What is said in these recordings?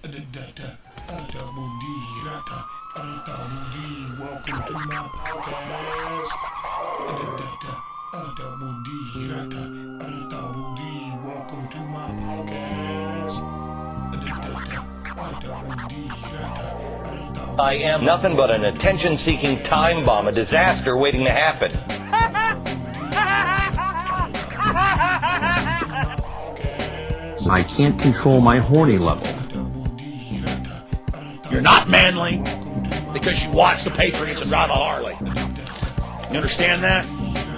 Welcome to my podcast. Welcome to my podcast. I am nothing but an attention-seeking time bomb, a disaster waiting to happen. I can't control my horny level. You're not manly because you watch the Patriots and drive a Harley. You understand that?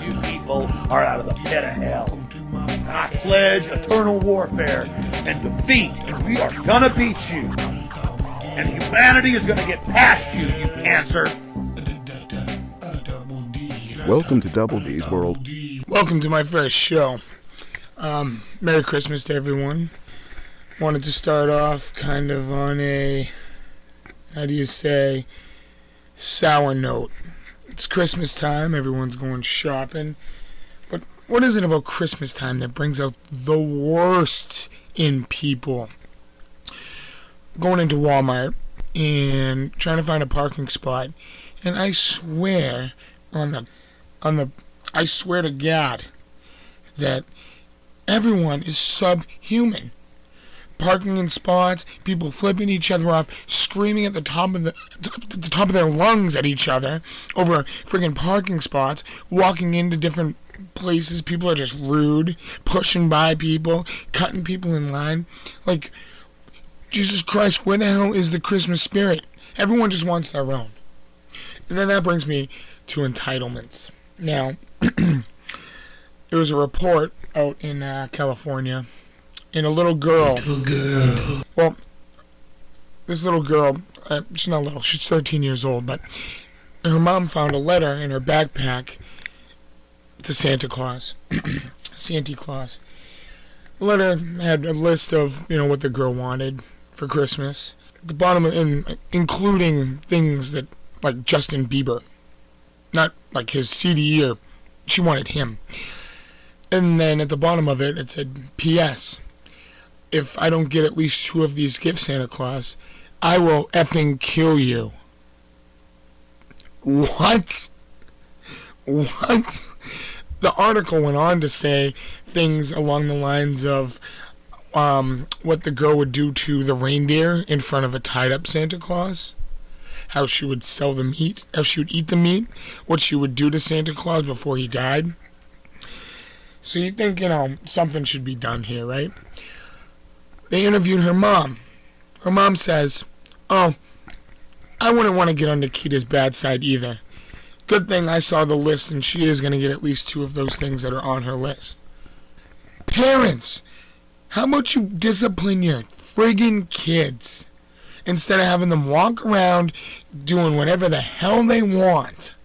You people are out of the pit of hell. And I pledge eternal warfare and defeat, and we are gonna beat you. And humanity is gonna get past you, you cancer. Welcome to DubalDee's World. Welcome to my first show. Merry Christmas to everyone. Wanted to start off kind of on a, how do you say, sour note. It's Christmas time, everyone's going shopping. But what is it about Christmas time that brings out the worst in people? Going into Walmart and trying to find a parking spot, and I swear I swear to God that everyone is subhuman. Parking in spots, people flipping each other off, screaming at the top of their lungs at each other over friggin' parking spots, walking into different places. People are just rude, pushing by people, cutting people in line. Like, Jesus Christ, where the hell is the Christmas spirit? Everyone just wants their own. And then that brings me to entitlements. Now, there was a report out in California, and a little girl. Well, this little girl, she's not little, she's 13 years old, but her mom found a letter in her backpack to Santa Claus. Santa Claus. The letter had a list of, what the girl wanted for Christmas. At the bottom, including things that, like Justin Bieber. Not like his CD or she wanted him. And then at the bottom of it, it said, P.S. If I don't get at least 2 of these gifts, Santa Claus, I will effing kill you. What? What? The article went on to say things along the lines of what the girl would do to the reindeer in front of a tied-up Santa Claus. How she would sell the meat, how she would eat the meat, what she would do to Santa Claus before he died. So you think, something should be done here, right? They interviewed her mom. Her mom says, I wouldn't want to get on Nikita's bad side either. Good thing I saw the list and she is going to get at least 2 of those things that are on her list. Parents, how about you discipline your friggin' kids instead of having them walk around doing whatever the hell they want?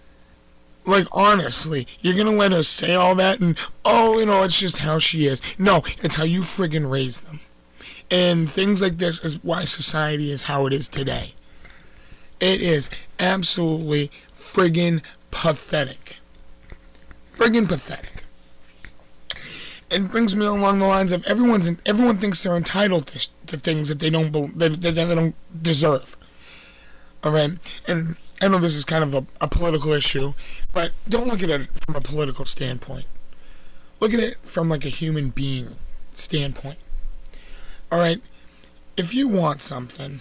Like, honestly, you're going to let her say all that and, it's just how she is. No, it's how you friggin' raise them. And things like this is why society is how it is today. It is absolutely friggin' pathetic. Friggin' pathetic. It brings me along the lines of everyone thinks they're entitled to things that they don't deserve. All right, and I know this is kind of a political issue, but don't look at it from a political standpoint. Look at it from like a human being standpoint. All right, if you want something,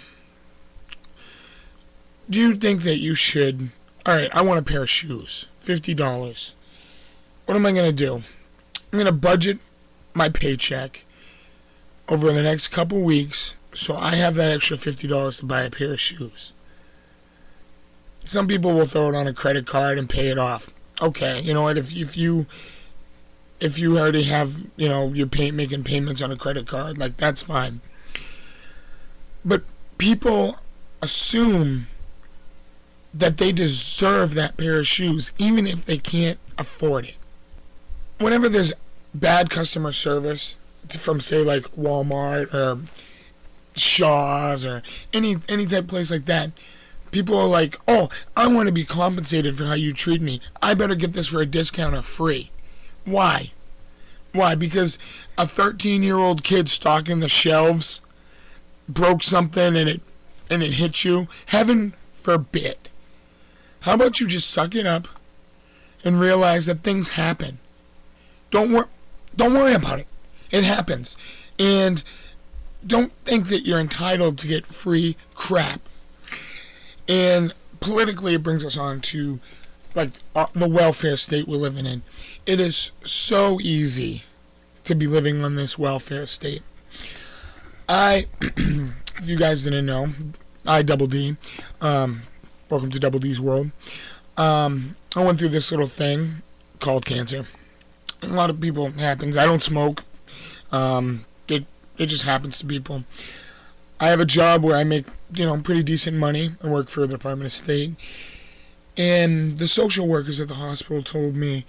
do you think that you should? All right, I want a pair of shoes, $50. What am I gonna do? I'm going to budget my paycheck over the next couple weeks so I have that extra $50 to buy a pair of shoes. Some people will throw it on a credit card and pay it off. Okay, you know what, if you already have, you're making payments on a credit card, like, that's fine. But people assume that they deserve that pair of shoes even if they can't afford it. Whenever there's bad customer service from, say, like Walmart or Shaw's or any type of place like that, people are like, I want to be compensated for how you treat me. I better get this for a discount or free. Why? Why? Because a 13-year-old kid stocking the shelves broke something and it hit you, heaven forbid. How about you just suck it up and realize that things happen? Don't worry about it. It happens. And don't think that you're entitled to get free crap. And politically, it brings us on to the welfare state we're living in. It is so easy to be living on this welfare state. If you guys didn't know, Double D. Welcome to DubalDee's world. I went through this little thing called cancer. A lot of people, it happens. I don't smoke. It just happens to people. I have a job where I make, pretty decent money. I work for the Department of State. And the social workers at the hospital told me,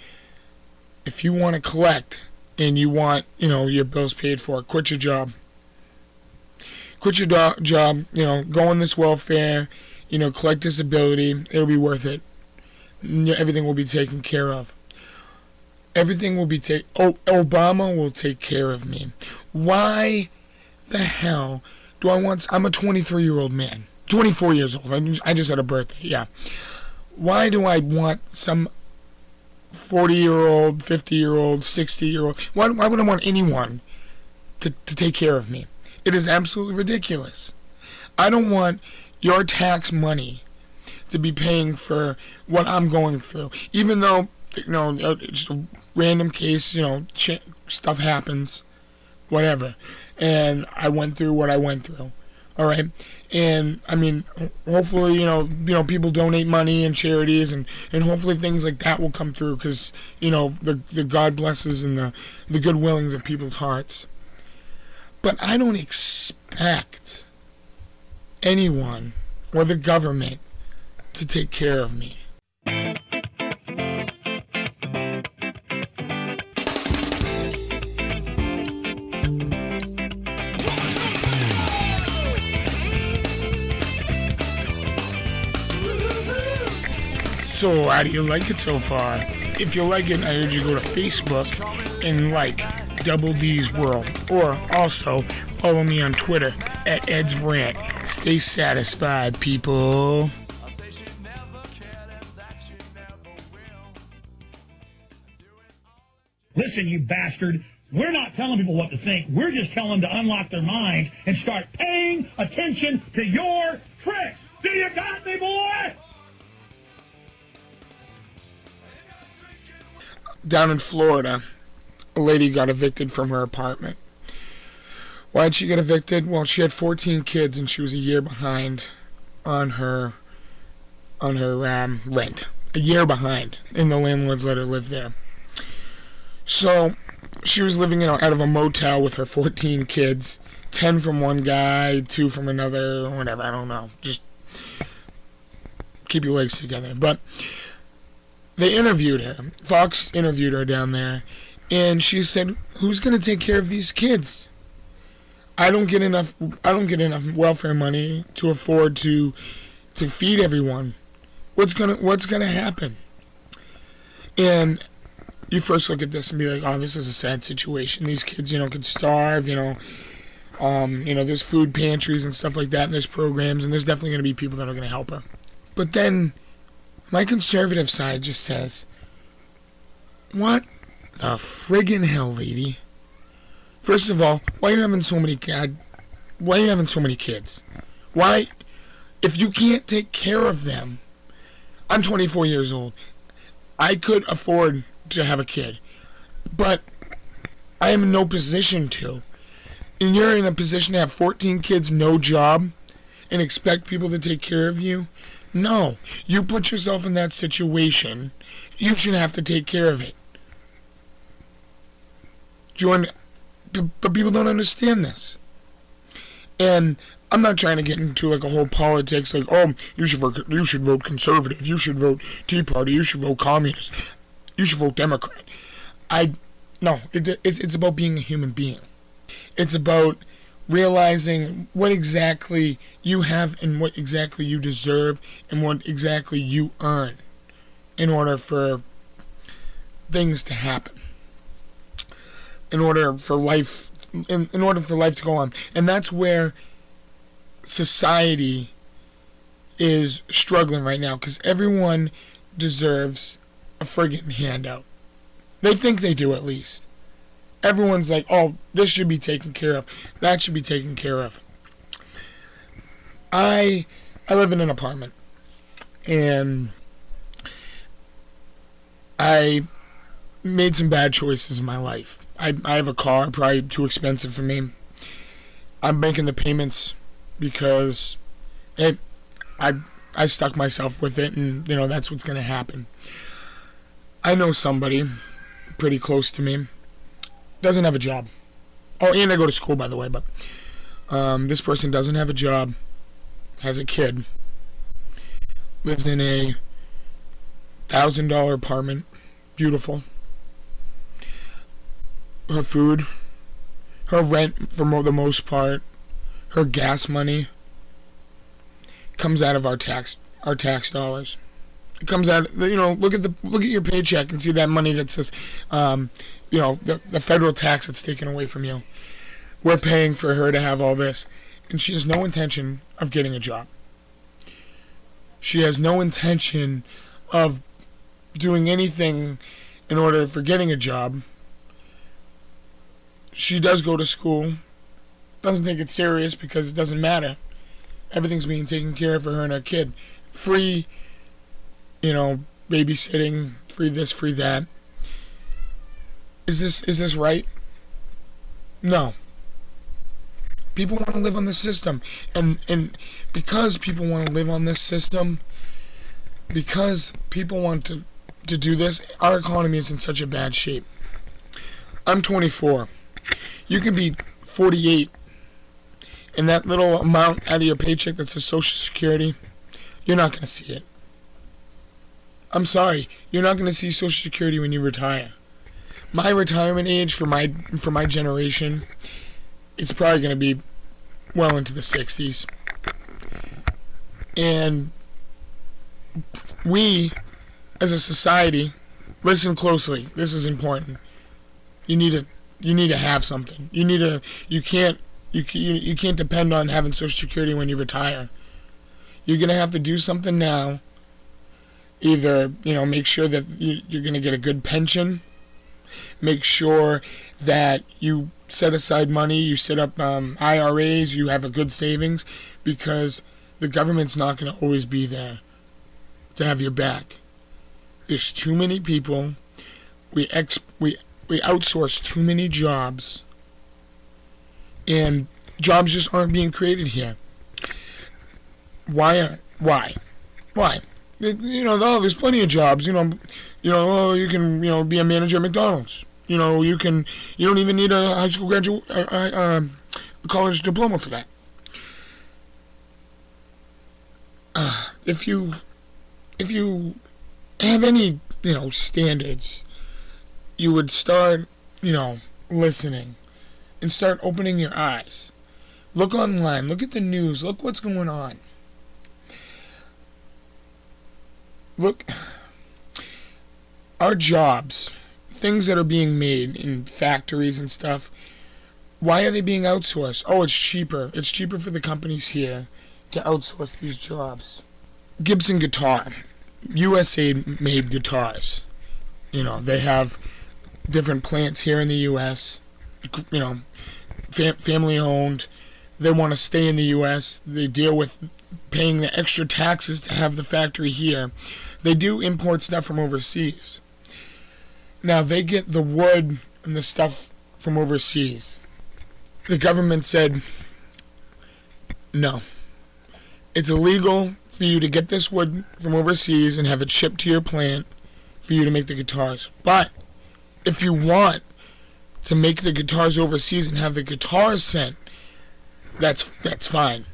if you want to collect and you want, your bills paid for, quit your job. Quit your job, go on this welfare, collect disability. It'll be worth it. Everything will be taken care of. Everything will be Obama will take care of me. Why the hell do I want... I'm a 23-year-old man. 24 years old. I just had a birthday, yeah. Why do I want some 40-year-old, 50-year-old, 60-year-old... Why would I want anyone to take care of me? It is absolutely ridiculous. I don't want your tax money to be paying for what I'm going through. Even though, it's a random case, stuff happens, whatever. And I went through what I went through. All right? And, hopefully, people donate money and charities, and hopefully things like that will come through because, the God blesses and the good willings of people's hearts. But I don't expect anyone or the government to take care of me. So, how do you like it so far? If you like it, I urge you to go to Facebook and like Double D's World, or also follow me on Twitter at Ed's Rant. Stay satisfied, people. Listen, you bastard. We're not telling people what to think. We're just telling them to unlock their minds and start paying attention to your tricks. Do you got me, boy? Down in Florida, a lady got evicted from her apartment. Why'd she get evicted? Well, she had 14 kids and she was a year behind on her rent. A year behind, and the landlords let her live there. So she was living out of a motel with her 14 kids, 10 from one guy, 2 from another, or whatever, I don't know. Just keep your legs together. But they interviewed her. Fox interviewed her down there, and she said, "Who's going to take care of these kids? I don't get enough welfare money to afford to feed everyone. What's gonna happen?" And you first look at this and be like, "Oh, this is a sad situation. These kids, could starve. There's food pantries and stuff like that, and there's programs, and there's definitely going to be people that are going to help her." But then my conservative side just says, what the friggin' hell, lady? First of all, why are you having so many kids? Why, if you can't take care of them? I'm 24 years old. I could afford to have a kid, but I am in no position to. And you're in a position to have 14 kids, no job, and expect people to take care of you? No, you put yourself in that situation. You should have to take care of it. But people don't understand this. And I'm not trying to get into a whole politics you should vote conservative, you should vote Tea Party, you should vote communist, you should vote Democrat. No, it's about being a human being. It's about realizing what exactly you have and what exactly you deserve and what exactly you earn in order for things to happen, in order for life to go on. And that's where society is struggling right now because everyone deserves a friggin' handout. They think they do, at least. Everyone's like, oh, this should be taken care of. That should be taken care of. I live in an apartment, and I made some bad choices in my life. I have a car, probably too expensive for me. I'm making the payments because I stuck myself with it, and that's what's going to happen. I know somebody pretty close to me doesn't have a job. Oh, and I go to school, by the way, but this person doesn't have a job, has a kid, lives in a $1,000 apartment, beautiful. Her food, her rent for the most part, her gas money comes out of our tax dollars. It comes out. Look at your paycheck and see that money that says, the federal tax that's taken away from you. We're paying for her to have all this, and she has no intention of getting a job. She has no intention of doing anything in order for getting a job. She does go to school, doesn't take it serious because it doesn't matter. Everything's being taken care of for her and her kid. Free, babysitting, free this, free that. Is this right? No. People want to live on the system. And because people want to live on this system, because people want to do this, our economy is in such a bad shape. I'm 24. You can be 48, and that little amount out of your paycheck that says Social Security, you're not going to see it. I'm sorry, you're not going to see Social Security when you retire. My retirement age for my generation, it's probably going to be well into the 60s. And we, as a society, listen closely. This is important. You need to have something. You can't depend on having Social Security when you retire. You're gonna have to do something now. Either make sure that you're gonna get a good pension. Make sure that you set aside money. You set up IRAs. You have a good savings, because the government's not gonna always be there to have your back. There's too many people. We outsource too many jobs, and jobs just aren't being created here. Why? There's plenty of jobs. You can be a manager at McDonald's. You don't even need a high school college diploma for that. If you have any standards, you would start, listening and start opening your eyes. Look online, look at the news, look what's going on. Look, our jobs, things that are being made in factories and stuff, why are they being outsourced? Oh, it's cheaper. It's cheaper for the companies here to outsource these jobs. Gibson Guitar, USA made guitars. They have different plants here in the U.S., family owned. They want to stay in the U.S. They deal with paying the extra taxes to have the factory here. They do import stuff from overseas. Now, they get the wood and the stuff from overseas. The government said, no. It's illegal for you to get this wood from overseas and have it shipped to your plant for you to make the guitars. But if you want to make the guitars overseas and have the guitars sent, that's fine.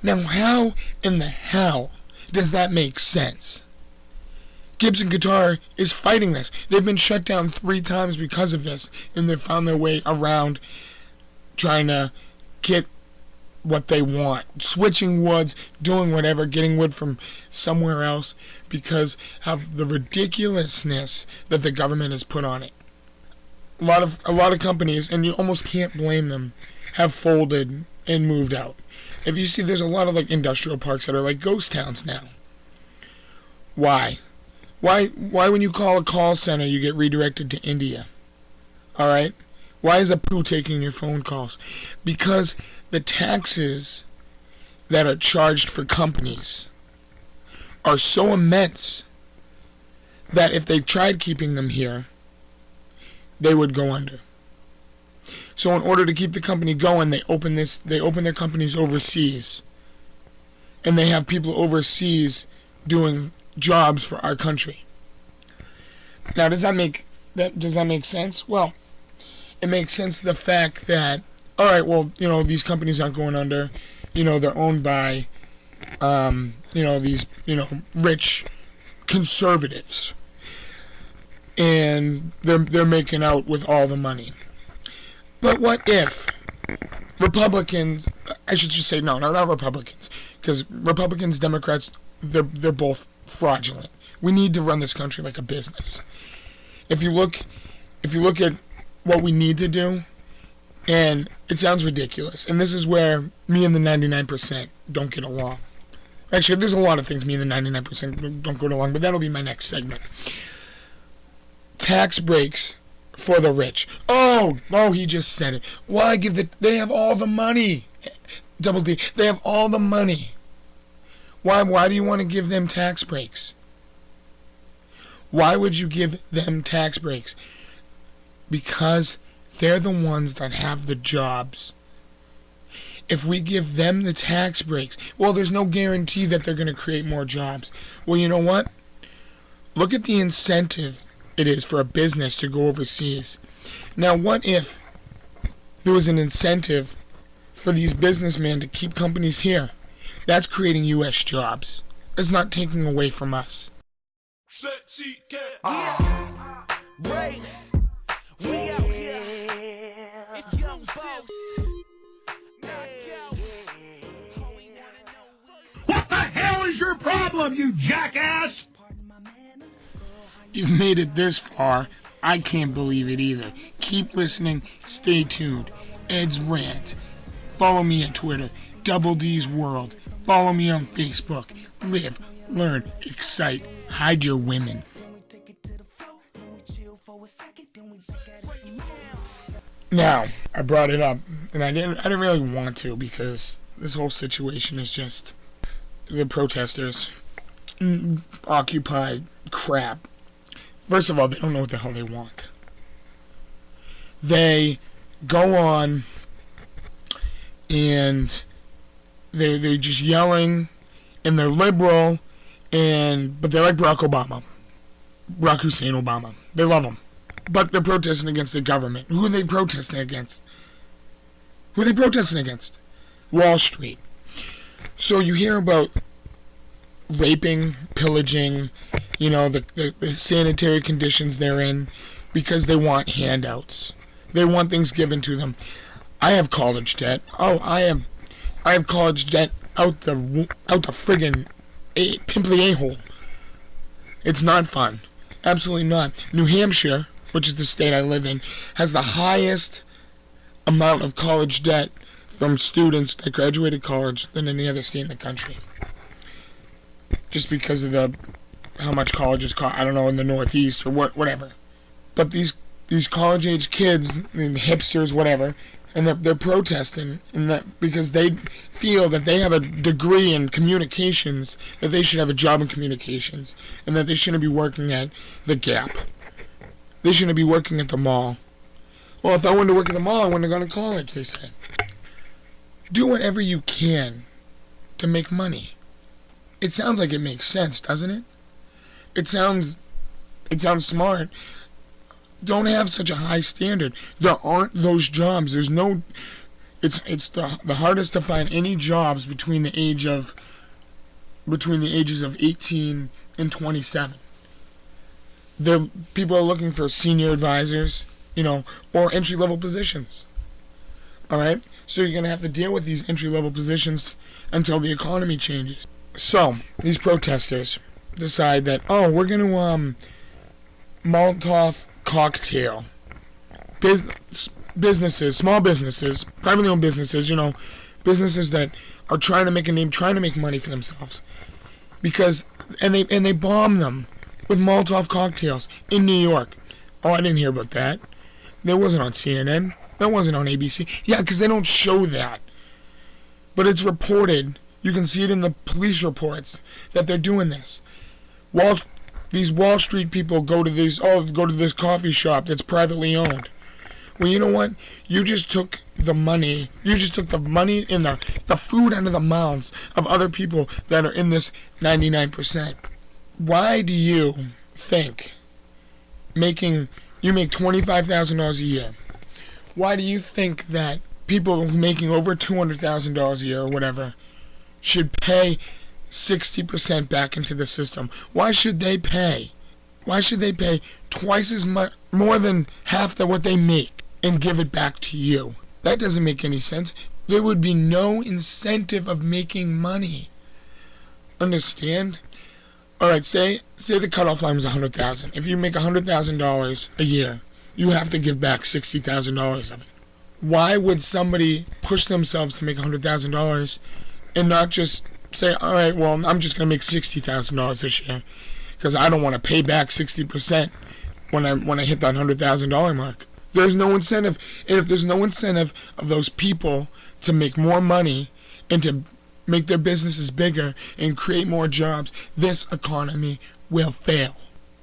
Now, how in the hell does that make sense? Gibson Guitar is fighting this. They've been shut down 3 times because of this, and they've found their way around trying to get what they want. Switching woods, doing whatever, getting wood from somewhere else because of the ridiculousness that the government has put on it. A lot of companies, and you almost can't blame them, have folded and moved out. If you see, there's a lot of like industrial parks that are like ghost towns now. Why? Why when you call a call center you get redirected to India? Alright? Why is a poo taking your phone calls? Because the taxes that are charged for companies are so immense that if they tried keeping them here, they would go under. So in order to keep the company going, they open their companies overseas. And they have people overseas doing jobs for our country. Now, does that make sense? Well, it makes sense the fact that, all right, well, these companies aren't going under. They're owned by, these, rich conservatives, and they're making out with all the money. But what if Republicans? I should just say no, not Republicans, because Republicans, Democrats, they're both fraudulent. We need to run this country like a business. If you look at what we need to do, and it sounds ridiculous, and this is where me and the 99% don't get along. Actually, there's a lot of things me and the 99% don't get along, but that'll be my next segment. Tax breaks for the rich. Oh, he just said it. Why they have all the money. Double D, they have all the money. Why do you want to give them tax breaks? Why would you give them tax breaks? Because they're the ones that have the jobs. If we give them the tax breaks, well, there's no guarantee that they're going to create more jobs. Well, you know what? Look at the incentive it is for a business to go overseas. Now, what if there was an incentive for these businessmen to keep companies here? That's creating U.S. jobs. It's not taking away from us. Right. We out here. It's young boss. What the hell is your problem, you jackass? You've made it this far. I can't believe it either. Keep listening. Stay tuned. Ed's Rant. Follow me on Twitter. DubalDee's World. Follow me on Facebook. Live, learn, excite. Hide your women. Now, I brought it up, and I didn't really want to, because this whole situation is just the protesters Occupy crap. First of all, they don't know what the hell they want. They go on and they're just yelling, and they're liberal, but they're like Barack Hussein Obama. They love him. But they're protesting against the government. Who are they protesting against? Wall Street. So you hear about raping, pillaging, the sanitary conditions they're in, because they want handouts. They want things given to them. I have college debt. I have college debt out the friggin' pimply a-hole. It's not fun. Absolutely not. New Hampshire, which is the state I live in, has the highest amount of college debt from students that graduated college than any other state in the country. Just because of how much colleges cost, I don't know, in the Northeast or whatever. But these college-age kids, and hipsters, whatever, and they're protesting, because they feel that they have a degree in communications, that they should have a job in communications, and that they shouldn't be working at the Gap. They shouldn't be working at the mall. Well, if I wanted to work at the mall, I wouldn't have gone to college, they said. Do whatever you can to make money. It sounds like it makes sense, doesn't it? It sounds smart. Don't have such a high standard. There aren't those jobs. There's no. It's the hardest to find any jobs between the ages of 18 and 27. People are looking for senior advisors, or entry-level positions. All right? So you're going to have to deal with these entry-level positions until the economy changes. So, these protesters decide that, we're going to Molotov cocktail. Businesses, small businesses, privately owned businesses, businesses that are trying to make a name, trying to make money for themselves. And they bomb them with Molotov cocktails in New York. Oh, I didn't hear about that. That wasn't on CNN. That wasn't on ABC. Yeah, because they don't show that. But it's reported. You can see it in the police reports that they're doing this. These Wall Street people go to this coffee shop that's privately owned. Well, you know what? You just took the money. You just took the money and the food out of the mouths of other people that are in this 99%. Why do you think you make $25,000 a year? Why do you think that people making over $200,000 a year or whatever should pay 60% back into the system? Why should they pay? Why should they pay twice as much, more than half what they make, and give it back to you? That doesn't make any sense. There would be no incentive of making money. Understand? All right, say the cutoff line was $100,000. If you make $100,000 a year, you have to give back $60,000 of it. Why would somebody push themselves to make $100,000 and not just say, all right, well, I'm just going to make $60,000 this year because I don't want to pay back 60% when I hit that $100,000 mark? There's no incentive. And if there's no incentive of those people to make more money and to make their businesses bigger and create more jobs, this economy will fail.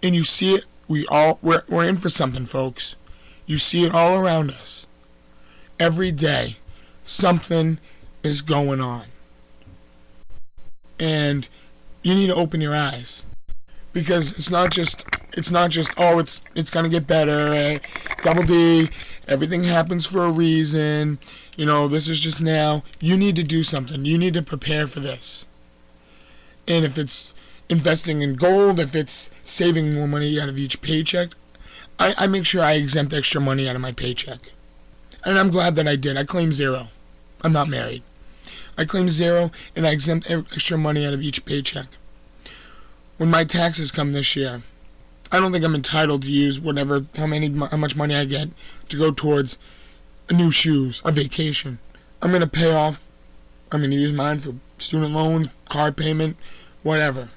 And you see it. We're in for something, folks. You see it all around us. Every day, something is going on. And you need to open your eyes. Because it's not just oh, it's gonna get better. Double D, everything happens for a reason. You know, this is just now. You need to do something. You need to prepare for this. And if it's investing in gold, if it's saving more money out of each paycheck, I make sure I exempt extra money out of my paycheck. And I'm glad that I did. I claim 0. I'm not married. I claim 0 and I exempt extra money out of each paycheck. When my taxes come this year, I don't think I'm entitled to use how much money I get to go towards new shoes, a vacation. I'm going to use mine for student loans, car payment, whatever.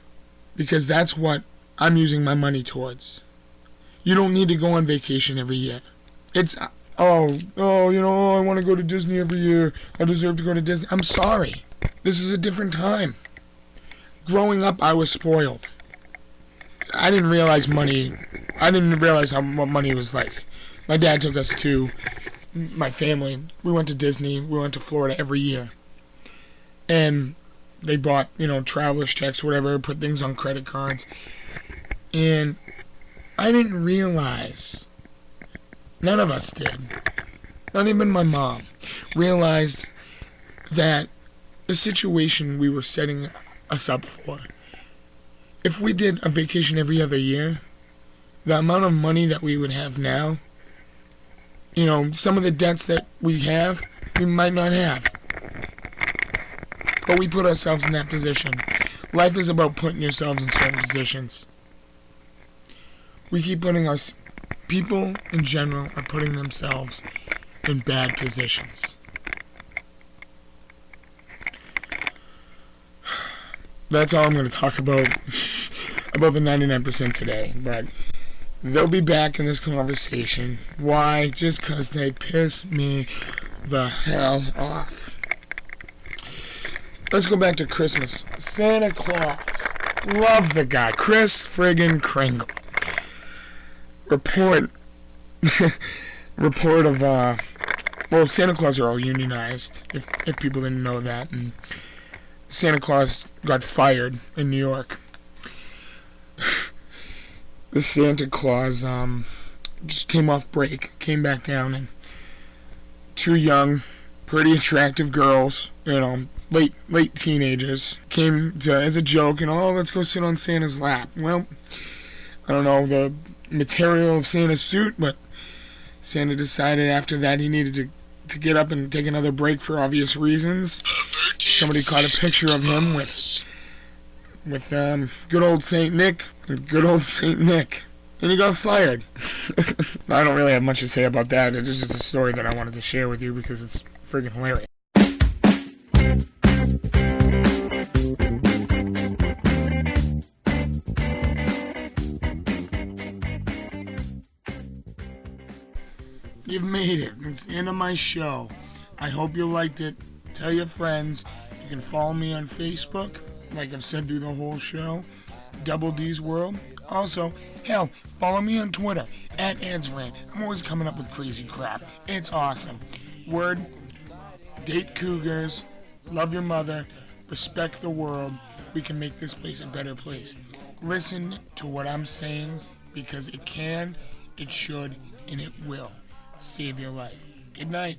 Because that's what I'm using my money towards. You don't need to go on vacation every year. It's, I want to go to Disney every year. I deserve to go to Disney. I'm sorry. This is a different time. Growing up, I was spoiled. I didn't realize what money was like. My dad took us to, my family, we went to Disney, we went to Florida every year. And they bought, traveler's checks, whatever, put things on credit cards. And I didn't realize, none of us did, not even my mom, realized that the situation we were setting us up for, if we did a vacation every other year, the amount of money that we would have now, some of the debts that we have, we might not have. But we put ourselves in that position. Life is about putting yourselves in certain positions. We keep putting people in general are putting themselves in bad positions. That's all I'm going to talk about the 99% today. But they'll be back in this conversation. Why? Just because they piss me the hell off. Let's go back to Christmas. Santa Claus. Love the guy. Chris friggin' Kringle. Report of, Santa Claus are all unionized, if people didn't know that. And Santa Claus got fired in New York. The Santa Claus just came off break, came back down, and 2 young, pretty attractive girls, late teenagers, came to, as a joke, let's go sit on Santa's lap. Well, I don't know the material of Santa's suit, but Santa decided after that he needed to get up and take another break for obvious reasons. Somebody caught a picture of him with good old Saint Nick, and he got fired. I don't really have much to say about that. It is just a story that I wanted to share with you because it's freaking hilarious. made it. It's the end of my show. I hope you liked it. Tell your friends. You can follow me on Facebook, like I've said through the whole show, DubalDee's World. Also, hell, follow me on Twitter, @AdsRant. I'm always coming up with crazy crap. It's awesome. Word, date cougars, love your mother, respect the world. We can make this place a better place. Listen to what I'm saying, because it can, it should, and it will save your life. Good night.